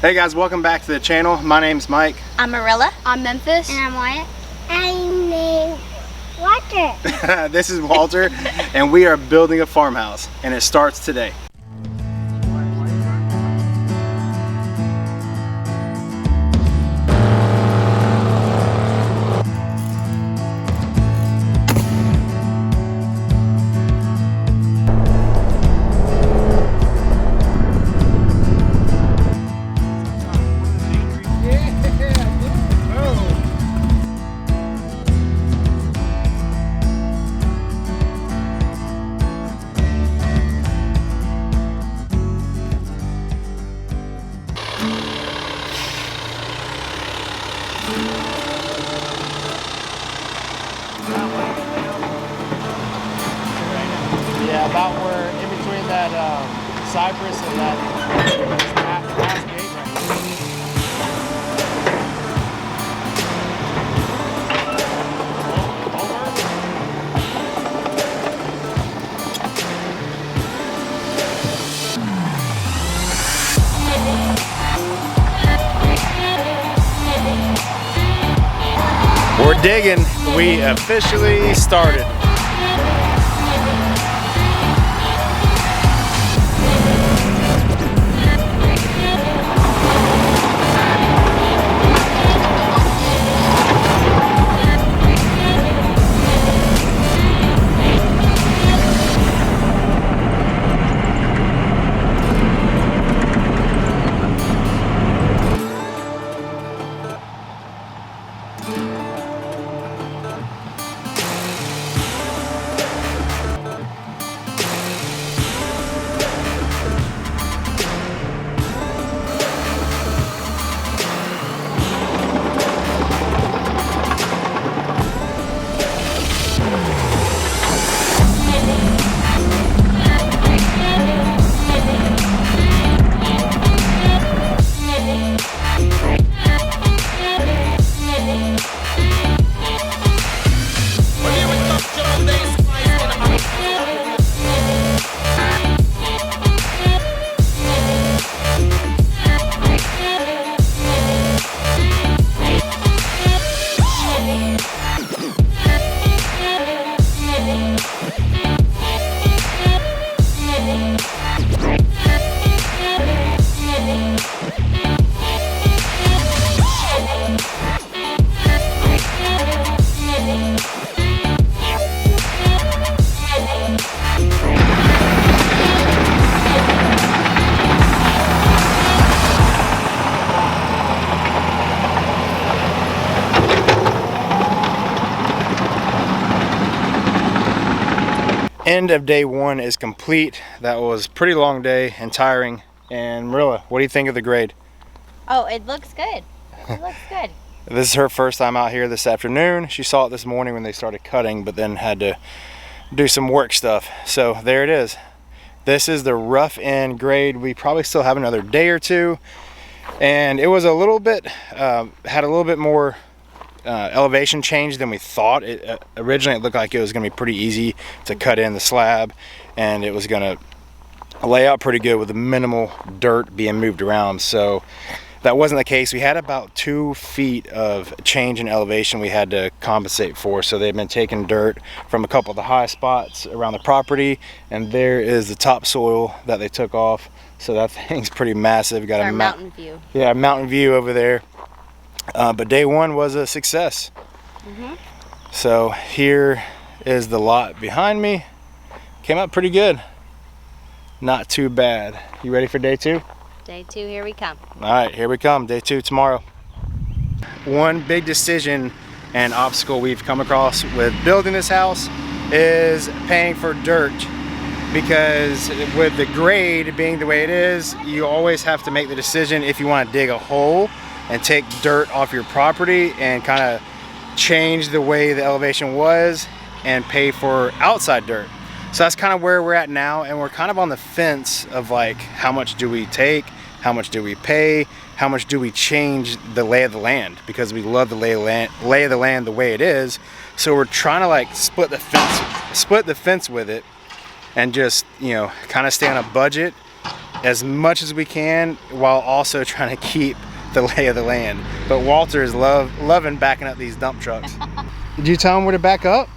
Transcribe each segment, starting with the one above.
Hey guys, welcome back to the channel. My name's Mike. I'm Marilla. I'm Memphis. And I'm Wyatt. I'm named Walter. This is Walter, and we are building a farmhouse, and it starts today. Yeah, about where in between that cypress and that last gate right there. We're digging. We officially started. End of day one is complete. That was a pretty long day and tiring. And Marilla, what do you think of the grade? Oh, it looks good. It looks good. This is her first time out here this afternoon. She saw it this morning when they started cutting, but then had to do some work stuff. So there it is. This is the rough end grade. We probably still have another day or two. And it was a little bit, had a little bit more elevation change than we thought. Originally it looked like it was going to be pretty easy to cut in the slab, and it was going to lay out pretty good with the minimal dirt being moved around. So that wasn't the case. We had about 2 feet of change in elevation we had to compensate for. So they've been taking dirt from a couple of the high spots around the property, and there is the topsoil that they took off. So that thing's pretty massive. Got Our a mountain view. Yeah, mountain view over there. But day one was a success. So here is the lot behind me. Came out pretty good. Not too bad. You ready for day two? Day two, here we come. All right, here we come. Day two tomorrow. One big decision and obstacle we've come across with building this house is paying for dirt. Because with the grade being the way it is, you always have to make the decision if you want to dig a hole and take dirt off your property and kind of change the way the elevation was and pay for outside dirt. So that's kind of where we're at now, and we're kind of on the fence of like, how much do we take, how much do we pay, how much do we change the lay of the land, because we love the lay of the land the way it is. So we're trying to like split the fence with it, and just, you know, kind of stay on a budget as much as we can while also trying to keep the lay of the land. But Walter is loving backing up these dump trucks. Did you tell him where to back up?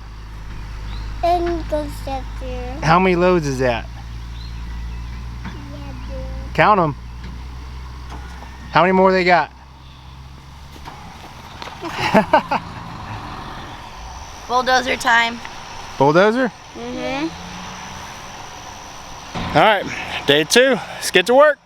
And go step there. How many loads is that? Yeah, dude. Count them. How many more they got? Bulldozer time. Bulldozer? Mm-hmm. All right, day 2. Let's get to work.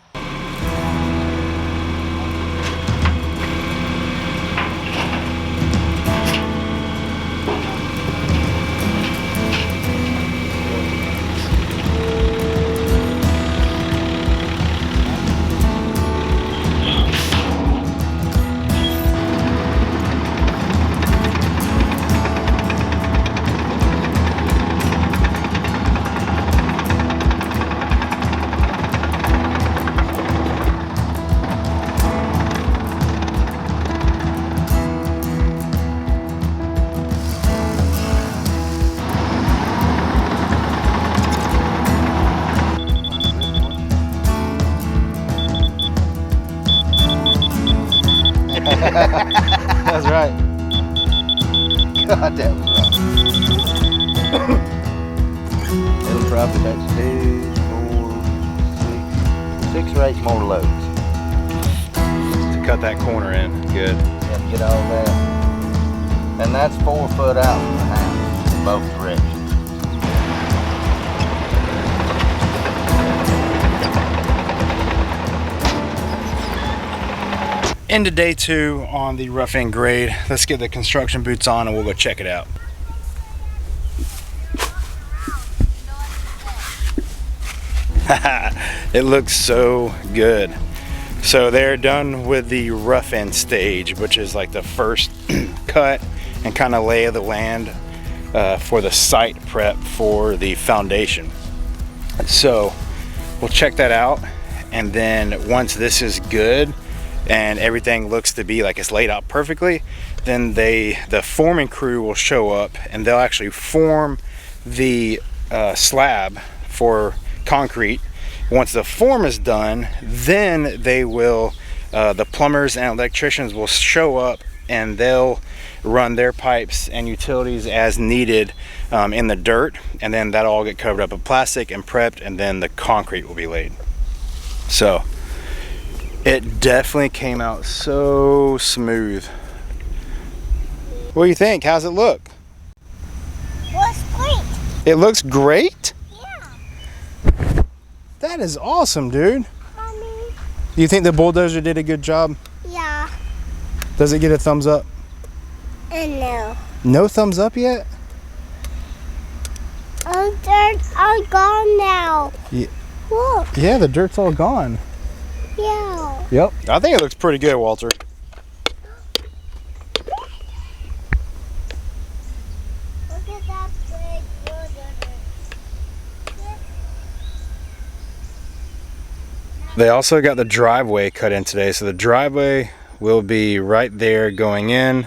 That's right. God, that was right. It'll probably take 2, 4, 6 or 8 more loads. To cut that corner in, good. And get all that. And that's 4 foot out from the house in both directions. Into day 2 on the rough end grade. Let's get the construction boots on and we'll go check it out. It looks so good. So they're done with the rough end stage, which is like the first cut and kind of lay of the land for the site prep for the foundation. So we'll check that out, and then once this is good and everything looks to be like it's laid out perfectly, then the forming crew will show up and they'll actually form the slab for concrete. Once the form is done, then they will the plumbers and electricians will show up and they'll run their pipes and utilities as needed in the dirt, and then that'll all get covered up with plastic and prepped, and then the concrete will be laid. So it definitely came out so smooth. What do you think? How's it look? Looks great. It looks great? Yeah. That is awesome, dude. Mommy. Do you think the bulldozer did a good job? Yeah. Does it get a thumbs up? And no. No thumbs up yet? Oh, dirt's all gone now. Yeah. Look. Yeah, the dirt's all gone. Yeah. Yep. I think it looks pretty good, Walter. Look at that big bulldozer. They also got the driveway cut in today, so the driveway will be right there going in.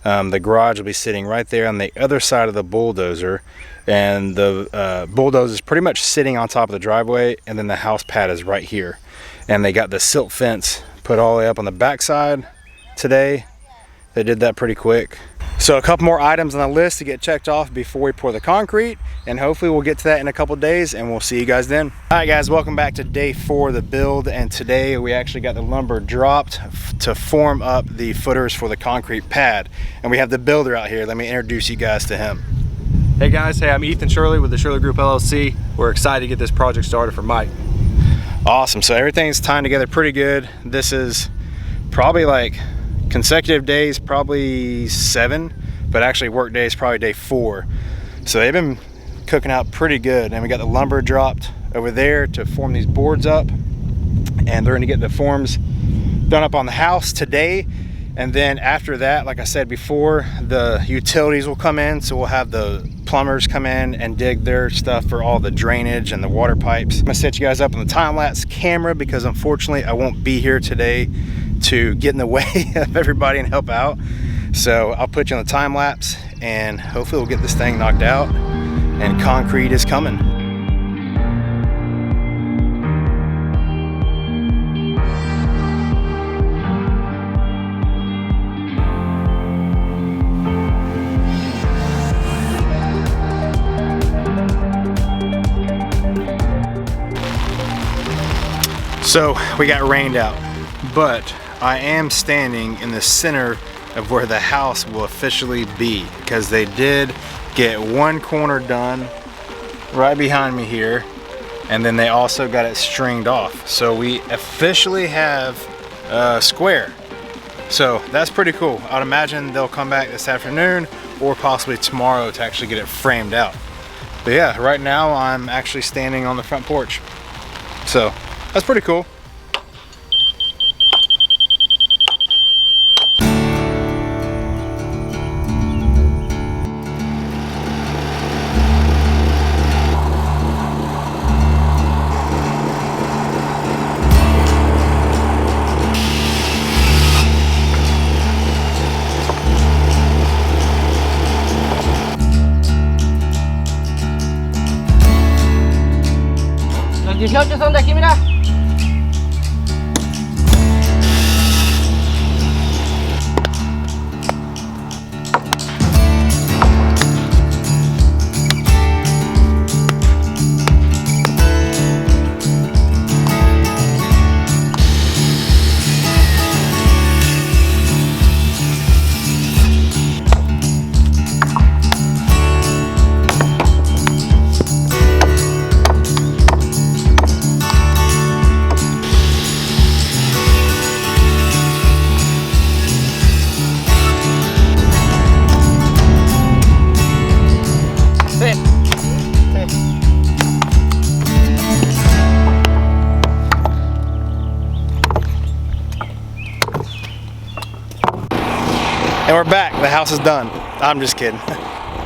The garage will be sitting right there on the other side of the bulldozer, and the bulldozer is pretty much sitting on top of the driveway, and then the house pad is right here. And they got the silt fence put all the way up on the back side today. They did that pretty quick. So a couple more items on the list to get checked off before we pour the concrete, and hopefully we'll get to that in a couple days, and we'll see you guys then. All right guys, welcome back to day 4 of the build, and today we actually got the lumber dropped to form up the footers for the concrete pad, and we have the builder out here. Let me introduce you guys to him. Hey guys, hey, I'm Ethan Shirley with the Shirley Group LLC. We're excited to get this project started for Mike. Awesome, so everything's tying together pretty good. This is probably like consecutive days, probably 7, but actually work days probably day 4. So they've been cooking out pretty good, and we got the lumber dropped over there to form these boards up, and they're gonna get the forms done up on the house today. And then after that, like I said before, the utilities will come in, so we'll have the plumbers come in and dig their stuff for all the drainage and the water pipes. I'm gonna set you guys up on the time-lapse camera because unfortunately I won't be here today to get in the way of everybody and help out. So I'll put you on the time-lapse, and hopefully we'll get this thing knocked out, and concrete is coming. So we got rained out, but I am standing in the center of where the house will officially be, because they did get one corner done right behind me here, and then they also got it stringed off. So we officially have a square. So that's pretty cool. I'd imagine they'll come back this afternoon or possibly tomorrow to actually get it framed out. But yeah, right now I'm actually standing on the front porch. So that's pretty cool. And we're back, the house is done. I'm just kidding.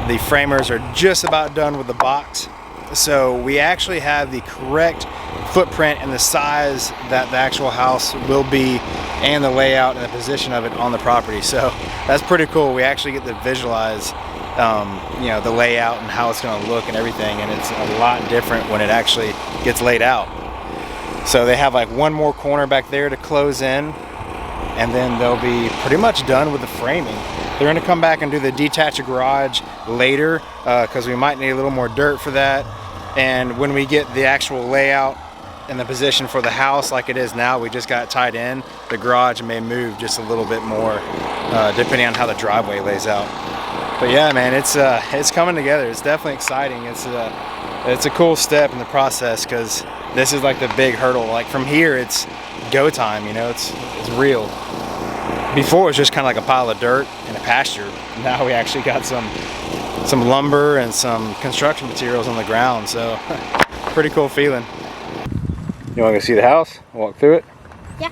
The framers are just about done with the box. So we actually have the correct footprint and the size that the actual house will be, and the layout and the position of it on the property. So that's pretty cool. We actually get to visualize you know, the layout and how it's gonna look and everything, and it's a lot different when it actually gets laid out. So they have like one more corner back there to close in, and then they'll be pretty much done with the framing. They're gonna come back and do the detached garage later, because we might need a little more dirt for that. And when we get the actual layout and the position for the house like it is now, we just got it tied in, the garage may move just a little bit more, depending on how the driveway lays out. But yeah, man, it's coming together. It's definitely exciting. It's a cool step in the process, because this is like the big hurdle. Like from here, it's go time, you know, it's real. Before it was just kind of like a pile of dirt and a pasture. Now we actually got some lumber and some construction materials on the ground, so pretty cool feeling. You want to go see the house? Walk through it? Yeah.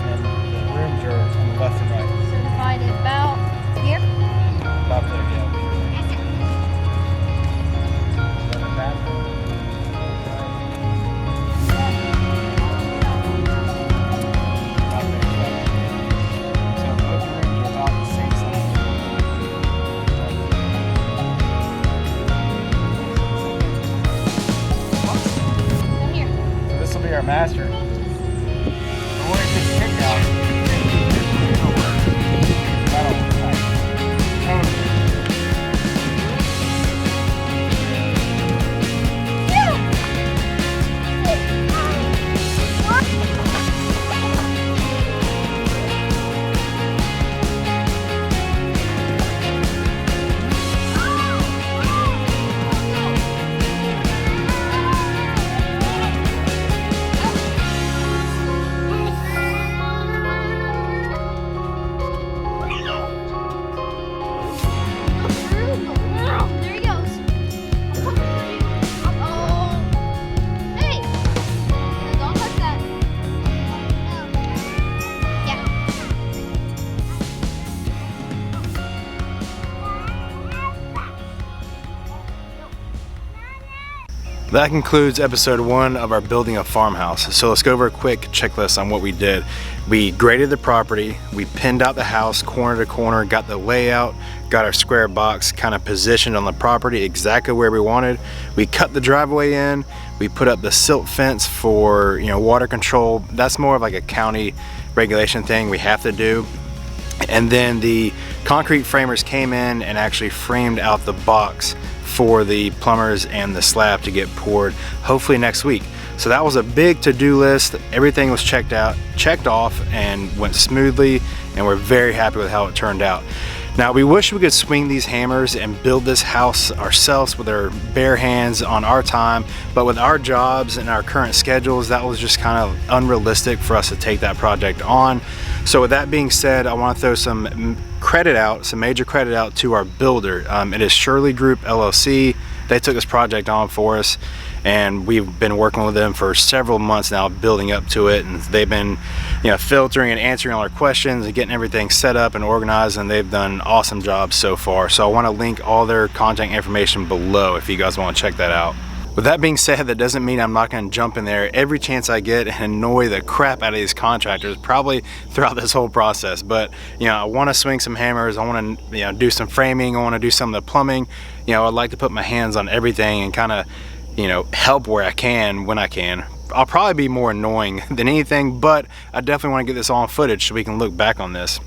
And the rooms are on the left and right. So divided about here. About there, yeah. Our master. But when it gets kicked out, it'll work. That'll totally. That concludes episode 1 of our building a farmhouse. So let's go over a quick checklist on what we did. We graded the property, we pinned out the house corner to corner, got the layout, got our square box kind of positioned on the property exactly where we wanted. We cut the driveway in, we put up the silt fence for, you know, water control. That's more of like a county regulation thing we have to do. And then the concrete framers came in and actually framed out the box for the plumbers and the slab to get poured, hopefully next week. So that was a big to-do list. Everything was checked off, and went smoothly, and we're very happy with how it turned out. Now, we wish we could swing these hammers and build this house ourselves with our bare hands on our time, but with our jobs and our current schedules, that was just kind of unrealistic for us to take that project on. So with that being said, I want to throw some major credit out to our builder. It is Shirley Group LLC. They took this project on for us, and we've been working with them for several months now, building up to it, and they've been, filtering and answering all our questions and getting everything set up and organized, and they've done an awesome job so far. So I want to link all their contact information below if you guys want to check that out. With that being said, that doesn't mean I'm not going to jump in there every chance I get and annoy the crap out of these contractors probably throughout this whole process. But I want to swing some hammers, I want to do some framing, I want to do some of the plumbing. I'd like to put my hands on everything and kind of help where I can when I can. I'll probably be more annoying than anything, but I definitely want to get this all on footage so we can look back on this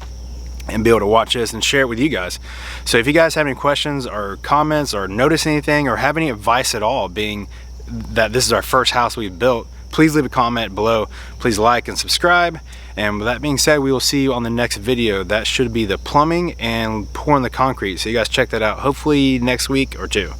and be able to watch this and share it with you guys. So if you guys have any questions or comments or notice anything or have any advice at all, being that this is our first house we've built, please leave a comment below. Please like and subscribe. And with that being said, we will see you on the next video. That should be the plumbing and pouring the concrete. So you guys check that out hopefully next week or two.